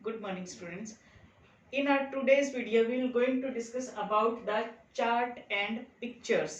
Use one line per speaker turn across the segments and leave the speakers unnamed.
Good morning, students. In our today's video, we will going to discuss about the chart and pictures.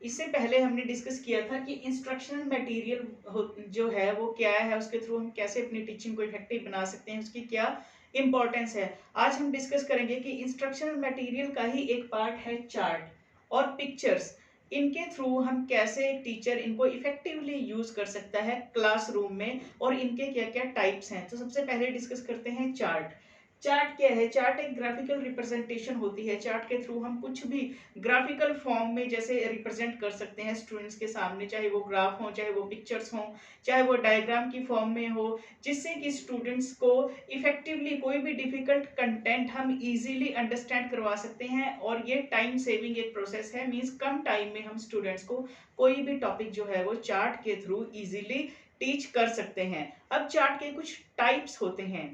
इससे पहले हमने discuss किया था कि इंस्ट्रक्शनल मटेरियल जो है वो क्या है, उसके थ्रू हम कैसे अपनी टीचिंग को इफेक्टिव बना सकते हैं, उसकी क्या इंपॉर्टेंस है। आज हम डिस्कस करेंगे कि इंस्ट्रक्शनल मटेरियल का ही एक पार्ट है चार्ट और पिक्चर्स। इनके थ्रू हम कैसे एक टीचर इनको इफेक्टिवली यूज कर सकता है क्लासरूम में और इनके क्या क्या टाइप्स हैं। तो सबसे पहले डिस्कस करते हैं चार्ट। चार्ट क्या है? चार्ट एक ग्राफिकल रिप्रेजेंटेशन होती है। चार्ट के थ्रू हम कुछ भी ग्राफिकल फॉर्म में जैसे रिप्रेजेंट कर सकते हैं स्टूडेंट्स के सामने, चाहे वो ग्राफ हो, चाहे वो पिक्चर्स हो, चाहे वो डायग्राम की फॉर्म में हो, जिससे कि स्टूडेंट्स को इफेक्टिवली कोई भी डिफिकल्ट कंटेंट हम इजीली अंडरस्टैंड करवा सकते हैं। और ये टाइम सेविंग एक प्रोसेस है, मींस कम टाइम में हम स्टूडेंट्स को कोई भी टॉपिक जो है वो चार्ट के थ्रू इजीली टीच कर सकते हैं। अब चार्ट के कुछ टाइप्स होते हैं,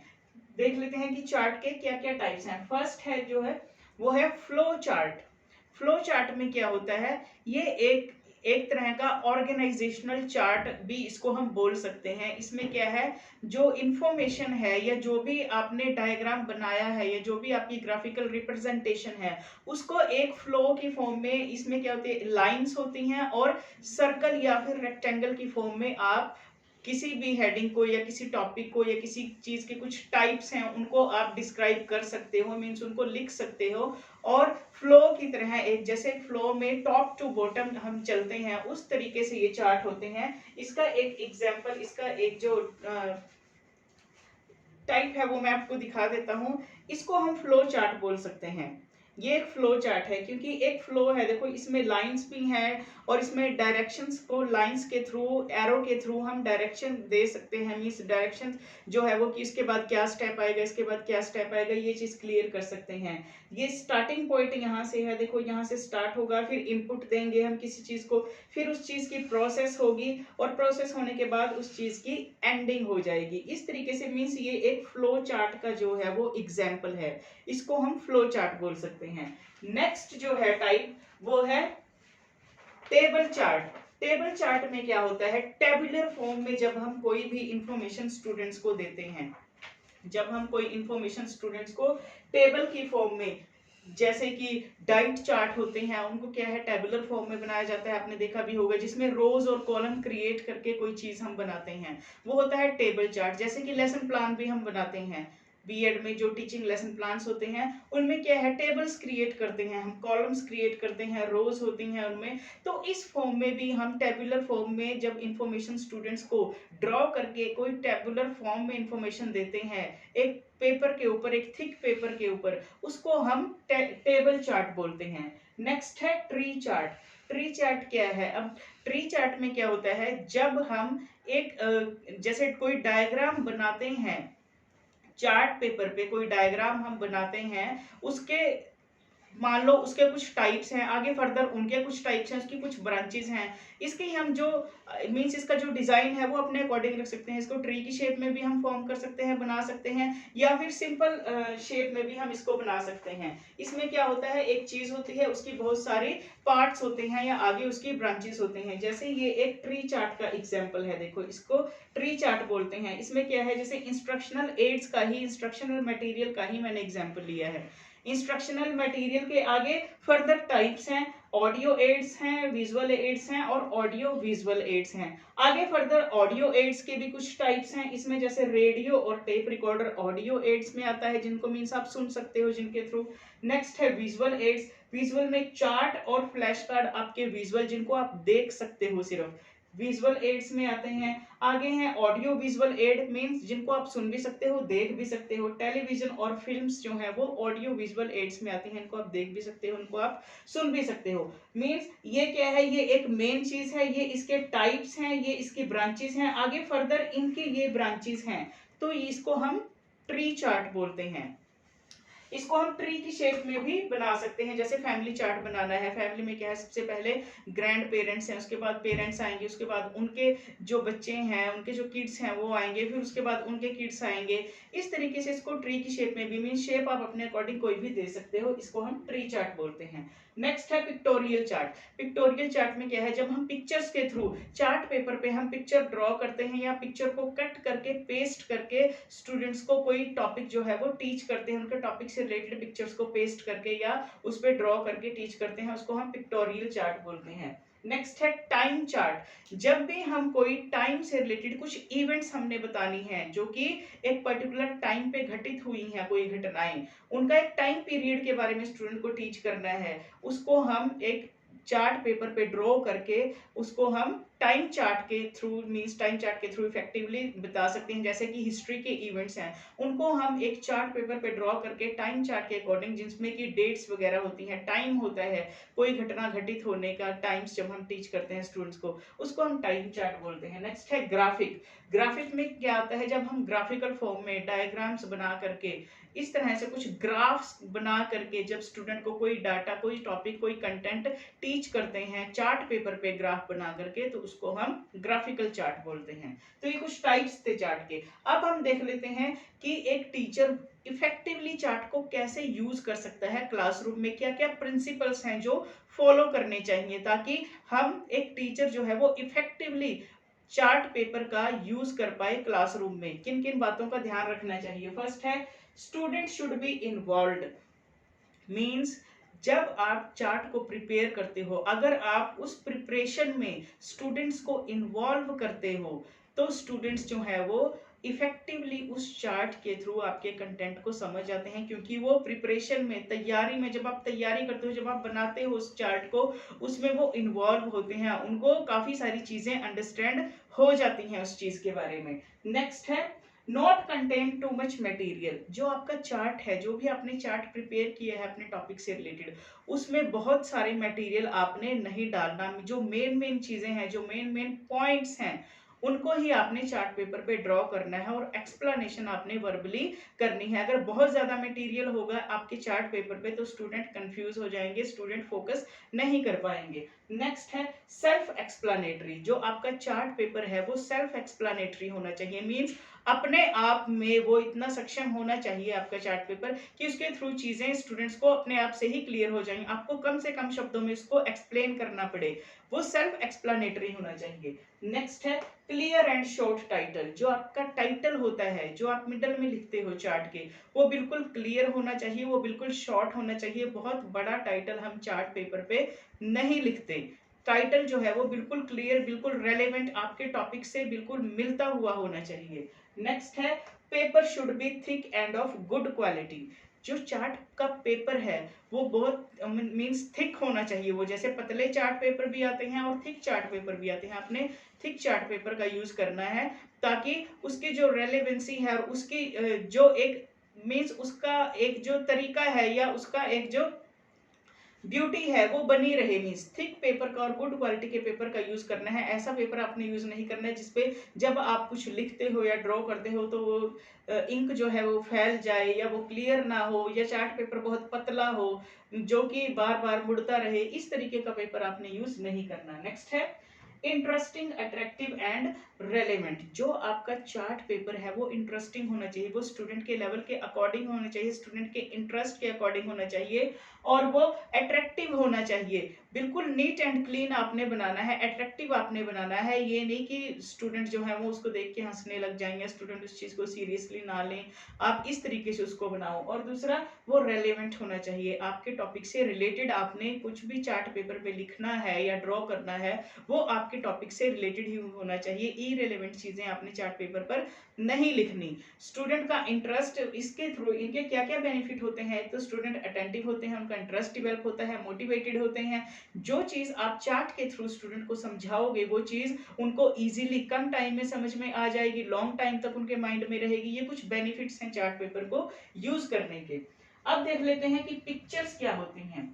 देख लेते हैं कि चार्ट के क्या क्या टाइप्स हैं। फर्स्ट है जो है वो है फ्लो चार्ट। फ्लो चार्ट में क्या होता है? ये एक तरह का ऑर्गेनाइजेशनल चार्ट भी इसको हम बोल सकते हैं। इसमें क्या है, जो इंफॉर्मेशन है या जो भी आपने डायग्राम बनाया है या जो भी आपकी ग्राफिकल रिप्रेजेंटेशन है, उसको एक फ्लो की फॉर्म में, इसमें क्या होती है, लाइंस होती हैं और सर्कल या फिर रेक्टेंगल की फॉर्म में आप किसी भी हेडिंग को या किसी टॉपिक को या किसी चीज के कुछ टाइप्स हैं उनको आप डिस्क्राइब कर सकते हो, मीन्स उनको लिख सकते हो। और फ्लो की तरह एक जैसे फ्लो में टॉप टू बॉटम हम चलते हैं, उस तरीके से ये चार्ट होते हैं। इसका एक एग्जांपल, इसका एक जो टाइप है वो मैं आपको दिखा देता हूँ। इसको हम फ्लो चार्ट बोल सकते हैं। ये एक फ्लो चार्ट है क्योंकि एक फ्लो है, देखो इसमें लाइंस भी हैं और इसमें डायरेक्शंस को लाइंस के थ्रू, एरो के थ्रू हम डायरेक्शन दे सकते हैं। मींस डायरेक्शन जो है वो कि इसके बाद क्या स्टेप आएगा, इसके बाद क्या स्टेप आएगा, ये चीज क्लियर कर सकते हैं। ये स्टार्टिंग पॉइंट यहाँ से है, देखो यहाँ से स्टार्ट होगा, फिर इनपुट देंगे हम किसी चीज को, फिर उस चीज की प्रोसेस होगी और प्रोसेस होने के बाद उस चीज की एंडिंग हो जाएगी। इस तरीके से मींस ये एक फ्लो चार्ट का जो है वो एग्जाम्पल है, इसको हम फ्लो चार्ट बोल सकते हैं। नेक्स्ट जो है टाइप वो है टेबल चार्ट। टेबल चार्ट में क्या होता है, टेबुलर फॉर्म में जब हम कोई भी इंफॉर्मेशन स्टूडेंट्स को देते हैं, जब हम कोई इंफॉर्मेशन स्टूडेंट्स को टेबल की फॉर्म में, जैसे कि डाइट चार्ट होते हैं, उनको क्या है टेबुलर फॉर्म में बनाया जाता है। आपने देखा भी होगा जिसमें रोज और कॉलम क्रिएट करके कोई चीज हम बनाते हैं, वो होता है टेबल चार्ट। जैसे कि लेसन प्लान भी हम बनाते हैं, बीएड में जो टीचिंग लेसन प्लान्स होते हैं उनमें क्या है, टेबल्स क्रिएट करते हैं हम, कॉलम्स क्रिएट करते हैं, रोज होती हैं उनमें। तो इस फॉर्म में भी हम टेबुलर फॉर्म में जब इंफॉर्मेशन स्टूडेंट्स को ड्रॉ करके कोई टेबुलर फॉर्म में इंफॉर्मेशन देते हैं, एक पेपर के ऊपर, एक थिक पेपर के ऊपर, उसको हम टेबल चार्ट बोलते हैं। नेक्स्ट है ट्री चार्ट। ट्री चार्ट क्या है? अब ट्री चार्ट में क्या होता है, जब हम एक जैसे कोई डायग्राम बनाते हैं, चार्ट पेपर पे कोई डायग्राम हम बनाते हैं, उसके मान लो उसके कुछ टाइप्स हैं, आगे फर्दर उनके कुछ टाइप्स हैं, उसकी कुछ ब्रांचेस हैं। इसकी हम जो मींस इसका जो डिजाइन है वो अपने अकॉर्डिंग रख सकते हैं। इसको ट्री की शेप में भी हम फॉर्म कर सकते हैं, बना सकते हैं, या फिर सिंपल शेप में भी हम इसको बना सकते हैं। इसमें क्या होता है, एक चीज होती है, उसकी बहुत सारे पार्ट्स होते हैं या आगे उसकी ब्रांचेस होते हैं। जैसे ये एक ट्री चार्ट का एग्जाम्पल है, देखो इसको ट्री चार्ट बोलते हैं। इसमें क्या है, जैसे इंस्ट्रक्शनल एड्स का ही, इंस्ट्रक्शनल मटेरियल का ही मैंने एग्जाम्पल लिया है। इंस्ट्रक्शनल मटेरियल के आगे फर्दर टाइप्स हैं, ऑडियो एड्स हैं, विजुअल एड्स हैं और ऑडियो विजुअल एड्स हैं। आगे फर्दर ऑडियो एड्स के भी कुछ टाइप्स हैं, इसमें जैसे रेडियो और टेप रिकॉर्डर ऑडियो एड्स में आता है, जिनको मीन्स आप सुन सकते हो, जिनके थ्रू। नेक्स्ट है विजुअल एड्स। विजुअल में चार्ट और फ्लैश कार्ड आपके विजुअल, जिनको आप देख सकते हो सिर्फ, विजुअल एड्स में आते हैं। आगे हैं ऑडियो विजुअल एड, मींस जिनको आप सुन भी सकते हो, देख भी सकते हो। टेलीविजन और फिल्म्स जो है वो ऑडियो विजुअल एड्स में आती हैं, इनको आप देख भी सकते हो, इनको आप सुन भी सकते हो। मींस ये क्या है, ये एक मेन चीज है, ये इसके टाइप्स हैं, ये इसकी ब्रांचेस हैं, आगे फर्दर इनके ये ब्रांचेस हैं, तो इसको हम ट्री चार्ट बोलते हैं। इसको हम ट्री की शेप में भी बना सकते हैं। जैसे फैमिली चार्ट बनाना है, फैमिली में क्या है, सबसे पहले ग्रैंड पेरेंट्स हैं, उसके बाद पेरेंट्स आएंगे, उसके बाद उनके जो बच्चे हैं, उनके जो किड्स हैं वो आएंगे, फिर उसके बाद उनके किड्स आएंगे। इस तरीके से इसको ट्री की शेप में भी, मीन शेप आप अपने अकॉर्डिंग कोई भी दे सकते हो, इसको हम ट्री चार्ट बोलते हैं। नेक्स्ट है पिक्टोरियल चार्ट। पिक्टोरियल चार्ट में क्या है, जब हम पिक्चर्स के थ्रू चार्ट पेपर पे हम पिक्चर ड्रॉ करते हैं या पिक्चर को कट करके पेस्ट करके स्टूडेंट्स को कोई टॉपिक जो है वो टीच करते हैं, उनके टॉपिक से रिलेटेड पिक्चर्स को पेस्ट करके या उस पर ड्रॉ करके टीच करते हैं, उसको हम पिक्टोरियल चार्ट बोलते हैं। नेक्स्ट है टाइम चार्ट। जब भी हम कोई टाइम से रिलेटेड कुछ इवेंट्स हमने बतानी है जो कि एक पर्टिकुलर टाइम पे घटित हुई हैं, कोई घटनाएं, उनका एक टाइम पीरियड के बारे में स्टूडेंट को टीच करना है, उसको हम एक चार्ट पेपर पे ड्रॉ करके उसको हम टाइम चार्ट के थ्रू, मींस टाइम चार्ट के थ्रू इफेक्टिवली बता सकते हैं। जैसे कि हिस्ट्री के इवेंट्स हैं, उनको हम एक चार्ट पेपर पे ड्रॉ करके टाइम चार्ट के अकॉर्डिंग, जिसमें कि डेट्स वगैरह होती हैं, टाइम होता है कोई घटना घटित होने का, टाइम्स जब हम टीच करते हैं स्टूडेंट्स को, उसको हम टाइम चार्ट बोलते हैं। नेक्स्ट है ग्राफिक। ग्राफिक में क्या आता है, जब हम ग्राफिकल फॉर्म में डायग्राम्स बना करके, इस तरह से कुछ ग्राफ्स बना करके जब स्टूडेंट को कोई डाटा, कोई टॉपिक, कोई कंटेंट टीच करते हैं चार्ट पेपर पे ग्राफ बना करके, तो उसको हम ग्राफिकल चार्ट बोलते हैं। तो ये कुछ टाइप्स थे चार्ट के। अब हम देख लेते हैं कि एक टीचर इफेक्टिवली चार्ट को कैसे यूज कर सकता है क्लासरूम में, क्या क्या प्रिंसिपल्स हैं जो फॉलो करने चाहिए ताकि हम एक टीचर जो है वो इफेक्टिवली चार्ट पेपर का यूज कर पाए क्लासरूम में। किन किन बातों का ध्यान रखना चाहिए। फर्स्ट है student should be involved. Means जब आप चार्ट को प्रिपेयर करते हो, अगर आप उस प्रिपरेशन में स्टूडेंट्स को इन्वॉल्व करते हो, तो स्टूडेंट्स जो है वो इफेक्टिवली उस चार्ट के थ्रू आपके कंटेंट को समझ जाते हैं, क्योंकि वो प्रिपरेशन में, तैयारी में, जब आप तैयारी करते हो, जब आप बनाते हो उस चार्ट को, उसमें वो इन्वॉल्व होते हैं, उनको काफी सारी चीजें अंडरस्टैंड हो जाती हैं उस चीज के बारे में। नेक्स्ट है not contain too much material. जो आपका चार्ट है, जो भी आपने चार्ट प्रिपेयर किया है अपने टॉपिक से रिलेटेड, उसमें बहुत सारे मटेरियल आपने नहीं डालना। जो मेन मेन चीजें हैं, जो मेन मेन पॉइंट्स हैं, उनको ही आपने चार्ट पेपर पे ड्रॉ करना है और एक्सप्लेनेशन आपने वर्बली करनी है। अगर बहुत ज्यादा मटेरियल होगा आपके चार्ट पेपर पे तो स्टूडेंट कंफ्यूज हो जाएंगे, स्टूडेंट फोकस नहीं कर पाएंगे। नेक्स्ट है सेल्फ एक्सप्लेनेटरी। जो आपका चार्ट पेपर है वो सेल्फ एक्सप्लेनेटरी होना चाहिए। मींस अपने आप में वो इतना सक्षम होना चाहिए आपका चार्ट पेपर कि उसके थ्रू चीजें स्टूडेंट्स को अपने आप से ही क्लियर हो जाएंगी, आपको कम से कम शब्दों में इसको एक्सप्लेन करना पड़े, वो सेल्फ एक्सप्लेनेटरी होना चाहिए। नेक्स्ट है क्लियर एंड शॉर्ट टाइटल। जो आपका टाइटल होता है, जो आप मिडल में लिखते हो चार्ट के, वो बिल्कुल क्लियर होना चाहिए, वो बिल्कुल शॉर्ट होना चाहिए। बहुत बड़ा टाइटल हम चार्ट पेपर पे नहीं लिखते। टाइटल जो है वो बिल्कुल क्लियर, बिल्कुल रेलेवेंट, आपके टॉपिक से बिल्कुल मिलता हुआ होना चाहिए। नेक्स्ट है paper should be thick end of good quality. जो चार्ट का पेपर है वो बहुत मींस थिक होना चाहिए। वो जैसे पतले चार्ट पेपर भी आते हैं और थिक चार्ट पेपर भी आते हैं, आपने थिक चार्ट पेपर का यूज करना है ताकि उसकी जो रेलेवेंसी है और उसकी जो एक मींस उसका एक जो तरीका है या उसका एक जो ब्यूटी है वो बनी रहे। मीन्स थिक पेपर का और गुड क्वालिटी के पेपर का यूज करना है। ऐसा पेपर आपने यूज नहीं करना है जिसपे जब आप कुछ लिखते हो या ड्रॉ करते हो तो वो इंक जो है वो फैल जाए या वो क्लियर ना हो, या चार्ट पेपर बहुत पतला हो जो कि बार बार मुड़ता रहे। इस तरीके का पेपर आपने यूज नहीं करना। नेक्स्ट है इंटरेस्टिंग, अट्रैक्टिव एंड रेलेवेंट। जो आपका चार्ट पेपर है वो इंटरेस्टिंग होना चाहिए, वो स्टूडेंट के लेवल के अकॉर्डिंग होना चाहिए, स्टूडेंट के इंटरेस्ट के अकॉर्डिंग होना चाहिए, और वो अट्रैक्टिव होना चाहिए। बिल्कुल नीट एंड क्लीन आपने बनाना है, अट्रैक्टिव आपने बनाना है। ये नहीं कि स्टूडेंट जो है वो उसको देख के हंसने लग जाएंगे, स्टूडेंट उस चीज को सीरियसली ना लें। आप इस तरीके से उसको बनाओ। और दूसरा, वो रेलेवेंट होना चाहिए, आपके टॉपिक से रिलेटेड आपने कुछ भी चार्ट पेपर पे लिखना है या ड्रॉ करना है, वो आपके टॉपिक से रिलेटेड ही होना चाहिए। इररिलेवेंट चीजें आपने चार्ट पेपर पर नहीं लिखनी। स्टूडेंट का इंटरेस्ट, इसके थ्रू इनके क्या क्या बेनिफिट होते हैं। तो स्टूडेंट अटेंटिव होते हैं, उनका इंटरेस्ट डेवलप होता है, मोटिवेटेड होते हैं। जो चीज आप चार्ट के थ्रू स्टूडेंट को समझाओगे वो चीज उनको इजीली कम टाइम में समझ में आ जाएगी, लॉन्ग टाइम तक उनके माइंड में रहेगी। ये कुछ बेनिफिट्स हैं चार्ट पेपर को यूज करने के। अब देख लेते हैं कि पिक्चर्स क्या होती हैं।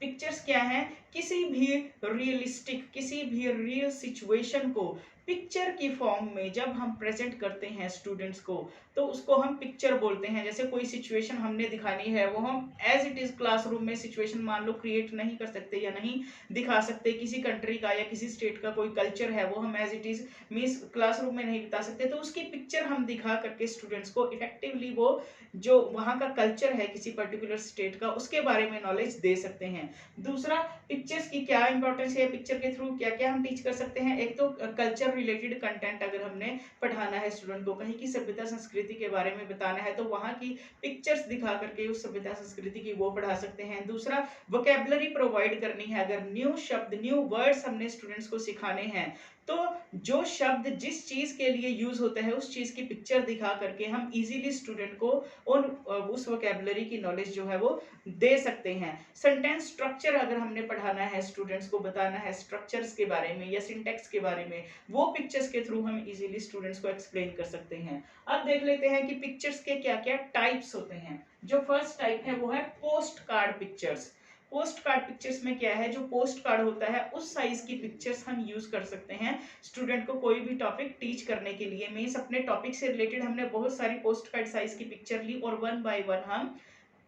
पिक्चर्स क्या है किसी भी रियलिस्टिक, किसी भी रियल सिचुएशन को पिक्चर की फॉर्म में जब हम प्रेजेंट करते हैं स्टूडेंट्स को, तो उसको हम पिक्चर बोलते हैं। जैसे कोई सिचुएशन हमने दिखानी है, वो हम एज इट इज क्लासरूम में सिचुएशन मान लो क्रिएट नहीं कर सकते या नहीं दिखा सकते, किसी कंट्री का या किसी स्टेट का कोई कल्चर है वो हम as it is means classroom में नहीं बता सकते, तो उसकी पिक्चर हम दिखा करके स्टूडेंट्स को इफेक्टिवली वो जो वहाँ का कल्चर है किसी पर्टिकुलर स्टेट का उसके बारे में नॉलेज दे सकते हैं। दूसरा, पिक्चर्स की क्या इंपॉर्टेंस है, पिक्चर के थ्रू क्या क्या हम टीच कर सकते हैं। एक तो कल्चर रिलेटेड कंटेंट अगर हमने पढ़ाना है स्टूडेंट को, कहीं की सभ्यता संस्कृति के बारे में बताना है, तो वहाँ की पिक्चर्स दिखा करके उस सभ्यता संस्कृति की वो पढ़ा सकते हैं। दूसरा, वोकेबलरी प्रोवाइड करनी है, अगर न्यू शब्द न्यू वर्ड्स हमने स्टूडेंट्स को सिखाने हैं, तो जो शब्द जिस चीज के लिए यूज होता है उस चीज की पिक्चर दिखा करके हम इजीली स्टूडेंट को उस वोकेबलरी की नॉलेज जो है वो दे सकते हैं। सेंटेंस स्ट्रक्चर अगर हमने पढ़ाना है स्टूडेंट्स को, बताना है स्ट्रक्चर्स के बारे में या सिंटेक्स के बारे में, वो पिक्चर्स के थ्रू हम इजीली स्टूडेंट्स को एक्सप्लेन कर सकते हैं। अब देख लेते हैं कि पिक्चर्स के क्या क्या टाइप्स होते हैं। जो फर्स्ट टाइप है वो है post card pictures. Post card pictures में क्या है, जो पोस्ट कार्ड होता है उस साइज की पिक्चर्स हम यूज कर सकते हैं स्टूडेंट को कोई भी टॉपिक टीच करने के लिए। मीन्स अपने टॉपिक से रिलेटेड हमने बहुत सारी पोस्ट कार्ड साइज की पिक्चर ली और वन बाय वन हम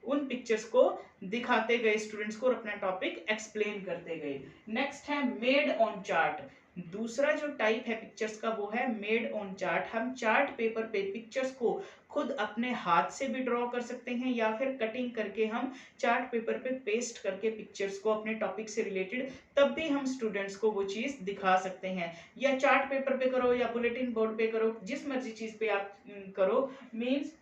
उन पिक्चर्स को दिखाते गए स्टूडेंट्स को और अपना टॉपिक एक्सप्लेन करते गए। नेक्स्ट है मेड ऑन चार्ट। दूसरा जो टाइप है पिक्चर्स का वो है मेड ऑन चार्ट। हम चार्ट पेपर पे पिक्चर्स को खुद अपने हाथ से भी ड्रॉ कर सकते हैं या फिर कटिंग करके हम चार्ट पेपर पे पेस्ट करके पिक्चर्स को अपने टॉपिक से रिलेटेड तब भी हम स्टूडेंट्स को वो चीज दिखा सकते हैं। या चार्ट पेपर पे करो या बुलेटिन बोर्ड पे करो, जिस मर्जी चीज पे आप करो, मीन्स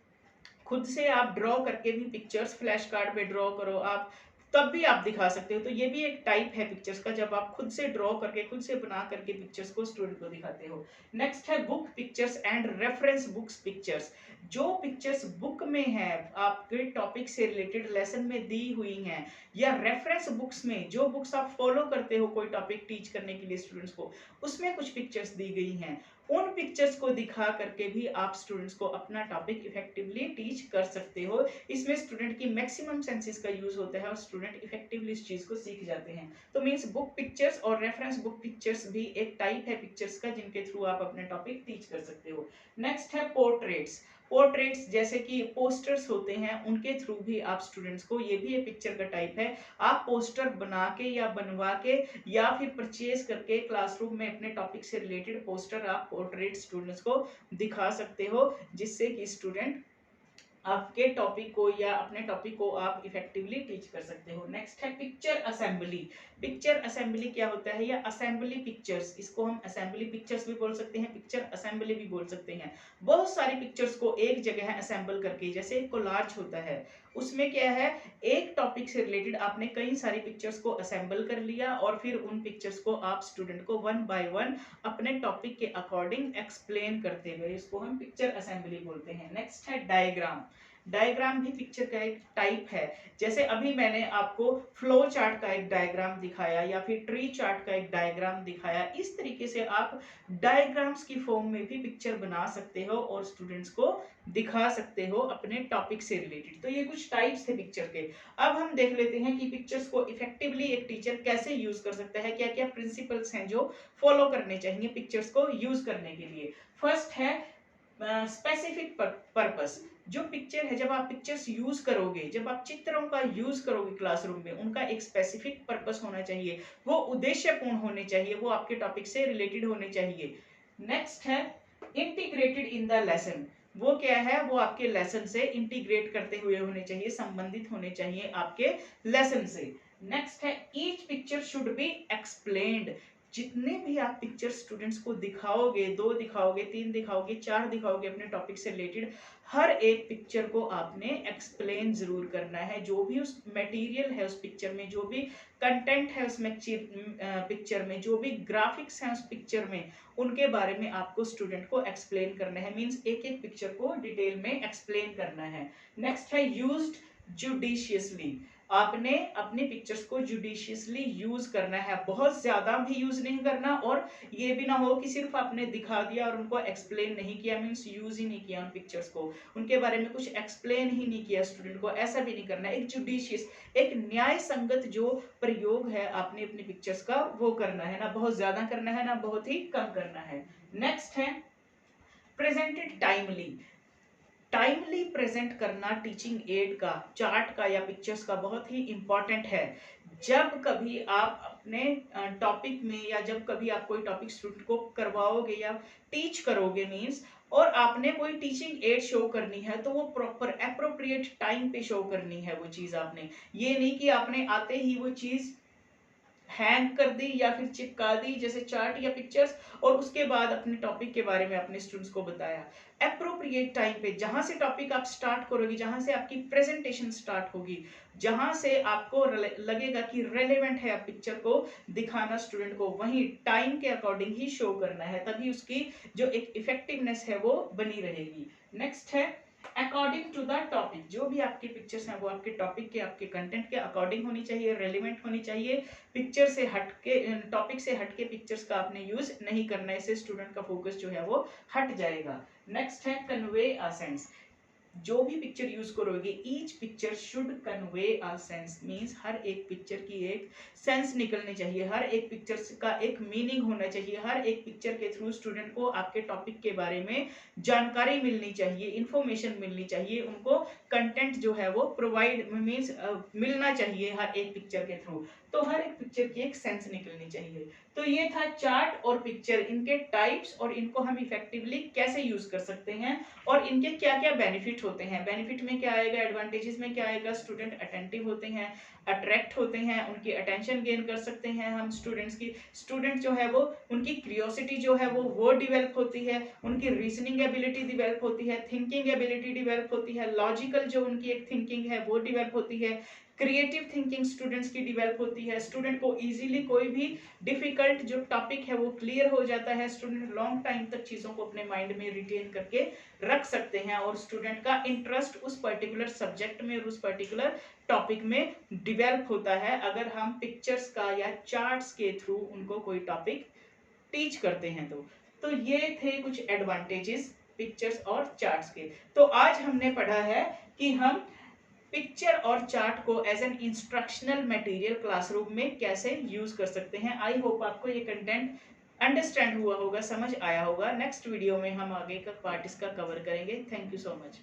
खुद से आप ड्रॉ करके भी पिक्चर्स फ्लैश कार्ड पे ड्रॉ करो आप, तब भी आप दिखा सकते हो। तो ये भी एक टाइप है पिक्चर्स का, जब आप खुद से ड्रॉ करके खुद से बना करके पिक्चर्स को स्टूडेंट को दिखाते हो। नेक्स्ट है book pictures and reference books pictures. जो पिक्चर्स बुक में है, आपके टॉपिक से रिलेटेड लेसन में दी हुई हैं, या रेफरेंस बुक्स में जो बुक्स आप फॉलो करते हो कोई टॉपिक टीच करने के लिए स्टूडेंट्स को, उसमें कुछ पिक्चर्स दी गई हैं, उन पिक्चर्स को दिखा करके भी आप स्टूडेंट्स को अपना टॉपिक इफेक्टिवली टीच कर सकते हो। इसमें स्टूडेंट की मैक्सिमम सेंसेस का यूज होता है और स्टूडेंट इफेक्टिवली इस चीज को सीख जाते हैं। तो मींस बुक पिक्चर्स और रेफरेंस बुक पिक्चर्स भी एक टाइप है पिक्चर्स का, जिनके थ्रू आप अपने टॉपिक टीच कर सकते हो। नेक्स्ट है पोर्ट्रेट्स। पोर्ट्रेट्स जैसे कि पोस्टर्स होते हैं, उनके थ्रू भी आप स्टूडेंट्स को, ये भी एक पिक्चर का टाइप है, आप पोस्टर बना के या बनवा के या फिर परचेज करके क्लासरूम में अपने टॉपिक से रिलेटेड पोस्टर आप पोर्ट्रेट स्टूडेंट्स को दिखा सकते हो, जिससे कि स्टूडेंट आपके टॉपिक को या अपने टॉपिक को आप इफेक्टिवली टीच कर सकते हो। नेक्स्ट है पिक्चर असेंबली। पिक्चर असेंबली क्या होता है, या असेंबली पिक्चर्स, इसको हम असेंबली पिक्चर्स भी बोल सकते हैं, पिक्चर असेंबली भी बोल सकते हैं। बहुत सारी पिक्चर्स को एक जगह असेंबल करके, जैसे एक कोलाज होता है, उसमें क्या है, एक टॉपिक से रिलेटेड आपने कई सारी पिक्चर्स को असेंबल कर लिया और फिर उन पिक्चर्स को आप स्टूडेंट को वन बाय वन अपने टॉपिक के अकॉर्डिंग एक्सप्लेन करते हुए, इसको हम पिक्चर असेंबली बोलते हैं। नेक्स्ट है डायग्राम। डायग्राम भी पिक्चर का एक टाइप है। जैसे अभी मैंने आपको फ्लो चार्ट का एक डायग्राम दिखाया या फिर ट्री चार्ट का एक डायग्राम दिखाया, इस तरीके से आप डायग्राम्स की फॉर्म में भी पिक्चर बना सकते हो और स्टूडेंट्स को दिखा सकते हो अपने टॉपिक से रिलेटेड। तो ये कुछ टाइप्स थे पिक्चर के। अब हम देख लेते हैं कि पिक्चर्स को इफेक्टिवली एक टीचर कैसे यूज कर सकता है, क्या क्या प्रिंसिपल्स हैं जो फॉलो करने चाहिए पिक्चर्स को यूज करने के लिए। फर्स्ट है स्पेसिफिक पर्पस। जो पिक्चर है, जब आप पिक्चर्स यूज करोगे, जब आप चित्रों का यूज करोगे क्लासरूम में, उनका एक स्पेसिफिक पर्पस होना चाहिए, वो उद्देश्यपूर्ण होने चाहिए, वो आपके टॉपिक से रिलेटेड होने चाहिए। नेक्स्ट है इंटीग्रेटेड इन द लेसन। वो क्या है, वो आपके लेसन से इंटीग्रेट करते हुए होने चाहिए, संबंधित होने चाहिए आपके लेसन से। नेक्स्ट है each picture should be explained. जितने भी आप पिक्चर स्टूडेंट्स को दिखाओगे, 2 दिखाओगे, 3 दिखाओगे, 4 दिखाओगे अपने टॉपिक से रिलेटेड, हर एक पिक्चर को आपने एक्सप्लेन जरूर करना है। जो भी उस मटेरियल है उस पिक्चर में, जो भी कंटेंट है उसमें पिक्चर में, जो भी ग्राफिक्स हैं उस पिक्चर में, उनके बारे में आपको स्टूडेंट को एक्सप्लेन करना है। मींस एक एक पिक्चर को डिटेल में एक्सप्लेन करना है। नेक्स्ट है यूज्ड जुडिशियसली। आपने अपनी पिक्चर्स को जुडिशियसली यूज करना है, बहुत ज्यादा भी यूज नहीं करना, और ये भी ना हो कि सिर्फ आपने दिखा दिया और उनको एक्सप्लेन नहीं किया, मीन्स यूज ही नहीं किया उन पिक्चर्स को, उनके बारे में कुछ एक्सप्लेन ही नहीं किया स्टूडेंट को, ऐसा भी नहीं करना। एक जुडिशियस, एक न्याय संगत जो प्रयोग है आपने अपनी पिक्चर्स का वो करना है, ना बहुत ज्यादा करना है ना बहुत ही कम करना है। नेक्स्ट है प्रेजेंटेड टाइमली। टाइमली प्रेजेंट करना टीचिंग एड का, चार्ट का या पिक्चर्स का बहुत ही इंपॉर्टेंट है। जब कभी आप अपने टॉपिक में या जब कभी आप कोई टॉपिक स्टूडेंट को करवाओगे या टीच करोगे मीन्स, और आपने कोई टीचिंग एड शो करनी है तो वो प्रॉपर एप्रोप्रिएट टाइम पे शो करनी है वो चीज आपने। ये नहीं कि आपने आते ही वो चीज हैंग कर दी या फिर चिपका दी जैसे चार्ट या पिक्चर्स, और उसके बाद अपने टॉपिक के बारे में अपने स्टूडेंट्स को बताया। एप्रोप्रिएट टाइम पे जहां से टॉपिक आप स्टार्ट करोगे, जहां से आपकी प्रेजेंटेशन स्टार्ट होगी, जहां से आपको लगेगा कि रेलेवेंट है आप पिक्चर को दिखाना स्टूडेंट को, वहीं टाइम के अकॉर्डिंग ही शो करना है, तभी उसकी जो एक इफेक्टिवनेस है वो बनी रहेगी। नेक्स्ट है अकॉर्डिंग टू द टॉपिक। जो भी आपकी पिक्चर्स हैं वो आपके टॉपिक के, आपके कंटेंट के अकॉर्डिंग होनी चाहिए, रेलिवेंट होनी चाहिए। पिक्चर से हटके, टॉपिक से हटके पिक्चर्स का आपने यूज नहीं करना है, इससे स्टूडेंट का फोकस जो है वो हट जाएगा। नेक्स्ट है कन्वे अ सेंस। जो भी पिक्चर यूज करोगे, each picture should convey a sense, means हर एक पिक्चर की एक सेंस निकलनी चाहिए, हर एक पिक्चर का एक मीनिंग होना चाहिए, हर एक पिक्चर के थ्रू स्टूडेंट को आपके टॉपिक के बारे में जानकारी मिलनी चाहिए, इंफॉर्मेशन मिलनी चाहिए, उनको कंटेंट जो है वो प्रोवाइड मींस मिलना चाहिए हर एक पिक्चर के थ्रू। तो हर एक पिक्चर की एक सेंस निकलनी चाहिए। तो ये था चार्ट और पिक्चर, इनके टाइप्स और इनको हम इफेक्टिवली कैसे यूज कर सकते हैं और इनके क्या क्या बेनिफिट होते हैं। बेनिफिट में क्या आएगा, एडवांटेजेस में क्या आएगा, स्टूडेंट अटेंटिव होते हैं, अट्रैक्ट होते हैं, उनकी अटेंशन गेन कर सकते हैं हम स्टूडेंट्स की, स्टूडेंट जो है वो उनकी क्यूरियोसिटी जो है वो डिवेल्प होती है, उनकी रीजनिंग एबिलिटी डिवेल्प होती है, थिंकिंग एबिलिटी डिवेल्प होती है, लॉजिकल जो उनकी एक थिंकिंग है वो डिवेल्प होती है, क्रिएटिव थिंकिंग स्टूडेंट्स की डिवेल्प होती है, स्टूडेंट को इजीली कोई भी डिफिकल्ट जो टॉपिक है वो क्लियर हो जाता है, स्टूडेंट लॉन्ग टाइम तक चीजों को अपने माइंड में रिटेन करके रख सकते हैं, और स्टूडेंट का इंटरेस्ट उस पर्टिकुलर सब्जेक्ट में और उस पर्टिकुलर टॉपिक में डिवेल्प होता है अगर हम पिक्चर्स का या चार्ट्स के थ्रू उनको कोई टॉपिक टीच करते हैं। तो ये थे कुछ एडवांटेजेस पिक्चर्स और चार्ट्स के। तो आज हमने पढ़ा है कि हम पिक्चर और चार्ट को as an instructional material classroom में कैसे यूज कर सकते हैं। आई होप आपको ये कंटेंट अंडरस्टैंड हुआ होगा, समझ आया होगा। नेक्स्ट वीडियो में हम आगे का पार्ट इसका कवर करेंगे। Thank you so much.